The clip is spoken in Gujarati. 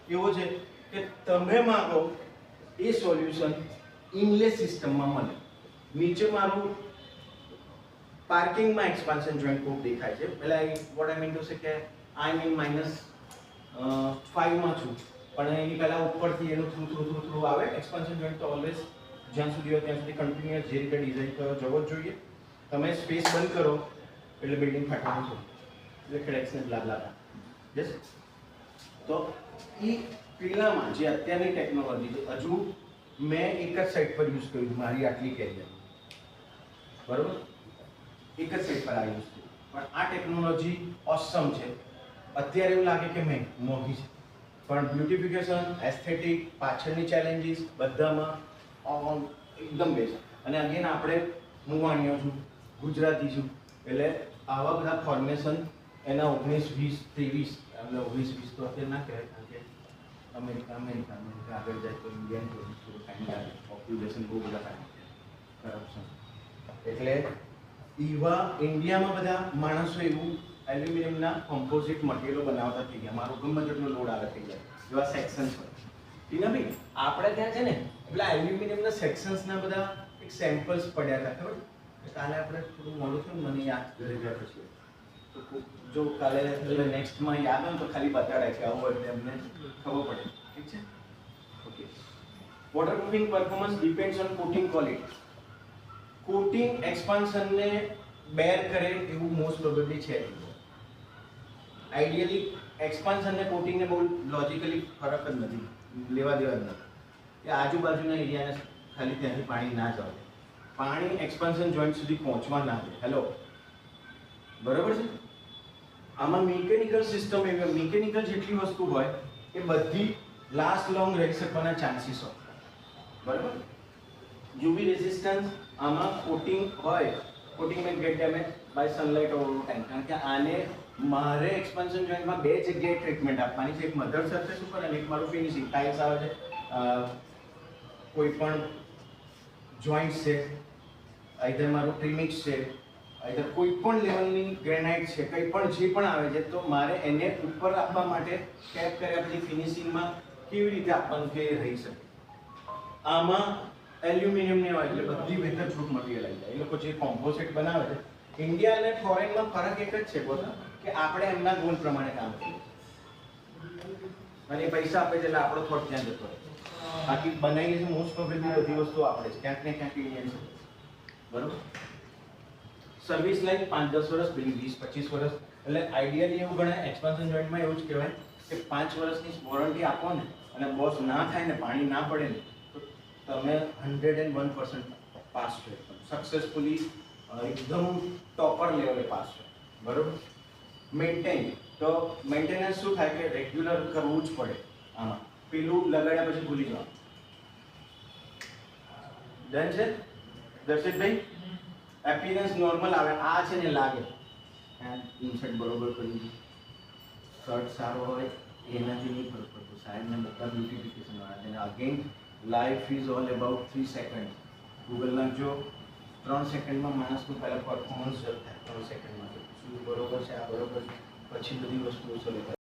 એવો છે કે તમે માંગો એ સોલ્યુશન ઇંગ્લિશ સિસ્ટમમાં મળે. નીચે મારું પાર્કિંગમાં એક્સપાન્શન જોઈન્ટ ખૂબ દેખાય છે. પહેલા what I mean to say કે આઈ મીન -5 માં છું, પણ એની પહેલા ઉપરથી એનું થ્રુ આવે એક્સપાન્શન જોઈન્ટ. તો ઓલવેઝ જ્યાં સુધી હોય ત્યાં સુધી કન્ટિન્યુઅસ જે રીતે ડિઝાઇન કરો જવો જ જોઈએ. તમે સ્પેસ બંધ કરો એટલે બિલ્ડિંગ ફાટવાનું છે, એટલે ક્રેક્સને બ્લા યસ. તો એ પેલામાં જે અત્યારની ટેકનોલોજી છે, હજુ મેં એક જ સાઈડ પર યુઝ કર્યું મારી આટલી કેરિયર, બરોબર, એક જ સાઈડ પર આ યુઝ કર્યું. પણ આ ટેકનોલોજી ઓસમ છે. અત્યારે એવું લાગે કે મેં મોંઘી છે, પણ બ્યુટિફિકેશન, એસ્થેટિક, પાછળની ચેલેન્જીસ બધામાં એકદમ બેસ્ટ. અને અગેન આપણે હું વાણિયો છું, ગુજરાતી છું, એટલે આવા બધા ફોર્મેશન એના 19, 20, 23 એટલે 19, 20 તો અત્યારે ના કહેવાય, કારણ કે અમેરિકા આગળ જાય તો ઇન્ડિયન થોડું ટાઈમ લાગે, પોપ્યુલેશન બહુ બધા ટાઈમ, કરપ્શન. એટલે એવા ઇન્ડિયામાં બધા માણસો એવું એલ્યુમિનિયમના કમ્પોઝિટ મટીરિયલો બનાવતા થઈ ગયા. મારો ગમે તેટલો લોડ આવે થઈ જાય, એવા સેક્શન્સ હોય. ટીનાભાઈ આપણે ત્યાં છે ને પેલા એલ્યુમિનિયમના સેક્શન્સના બધા એક સેમ્પલ્સ પડ્યા હતા, ખબર? કાલે આપણે થોડું મોડું થયું, મને યાદ ઘરે ગયા પછી તો જો કાલે નેક્સ્ટમાં યાદ હોય તો ખાલી બતાડાય કે આવું એટલે એમને ખબર પડે. ઠીક છે, okay. Waterproofing performance depends on coating quality. Coating એક્સપાન્શનને બેર કરે એવું મોસ્ટ પ્રોબેબલી છે. આઈડિયલી એક્સપાન્શનને કોટિંગને બહુ લોજિકલી ફરક જ નથી, લેવા દેવા જ નથી. કે આજુબાજુના એરિયાને ખાલી ત્યાંથી પાણી ના જાય, પાણી એક્સપાન્શન જોઈન્ટ સુધી પહોંચવા ના દે. હેલો, બરોબર છે? આમાં મિકેનિકલ સિસ્ટમ એવી, મિકેનિકલ જેટલી વસ્તુ હોય એ બધી લાસ્ટ લોંગ રહી શકવાના ચાન્સીસ હોય, બરાબર. યુવી રેઝિસ્ટન્સ આમાં કોટિંગ હોય, coating may get damage by sunlight over time. કારણ કે આને મારે એક્સપાન્શન જોઈન્ટમાં બે જગ્યાએ ટ્રીટમેન્ટ આપવાની છે, એક મધર સરફેસ ઉપર અને એક મારું ફિનિશિંગ. ટાઇલ્સ આવે છે, કોઈ પણ જોઈન્ટ છે, આઈધર મારું પ્રીમિક્સ છે, આઈધર કોઈ પણ લેવલની ગ્રેનાઇટ છે, કંઈ પણ જે પણ આવે છે, તો મારે એને ઉપર આપવા માટે કેપ કર્યા પછી ફિનિશિંગમાં કેવી રીતે આપવાનું કે રહી શકે. આમાં એલ્યુમિનિયમને હોય એટલે બધી વેધરપ્રૂફ મટીરિયલ આવી જાય. એ લોકો જે કોમ્પોઝિટ બનાવે છે, ઇન્ડિયા અને ફોરેનમાં ફરક એક જ છે બોસ, કે આપણે એમના ગોલ પ્રમાણે કામ કરીએ અને એ પૈસા આપે છે એટલે આપણો થોટ ત્યાં જતો રહે. બાકી બનાવીએ છીએ મોસ્ટ પ્રોબેબલી બધી વસ્તુ આપણે છે, ક્યાંક ને ક્યાંક ઇન્ડિયન છે, બરોબર. સર્વિસ લાઈફ 5-10 વર્ષ, પેલી 20-25 વર્ષ. એટલે આઈડિયલી એવું ગણાય એક્સપાન્શન જોઈન્ટમાં એવું જ કહેવાય કે 5 વર્ષની વોરંટી આપો ને અને બોસ ના થાય ને, પાણી ના પડે ને, તો તમે 101% પાસ છો, સક્સેસફુલી એકદમ ટોપર લેવલે પાસ છો, બરોબર. મેન્ટેન, તો મેન્ટેનન્સ શું થાય કે રેગ્યુલર કરવું જ પડે. આમાં પેલું લગાડ્યા પછી ભૂલી જાઓ. ડન છે દર્શિતભાઈ? એપિયરન્સ નોર્મલ આવે, આ છે ને લાગે ઇન્સર્ટ બરોબર કર્યું, શર્ટ સારો હોય એનાથી નહીં ફરક પડતો. સાહેબને બધા બ્યુટિફિકેશન વાળા છે. Again life is all about 3 second. Google નાખજો, 3 સેકન્ડમાં માણસનું પહેલાં પરફોર્મન્સ થાય. 3 સેકન્ડમાં શું બરોબર છે, આ બરોબર છે, પછી બધી વસ્તુઓ ચાલુ થાય.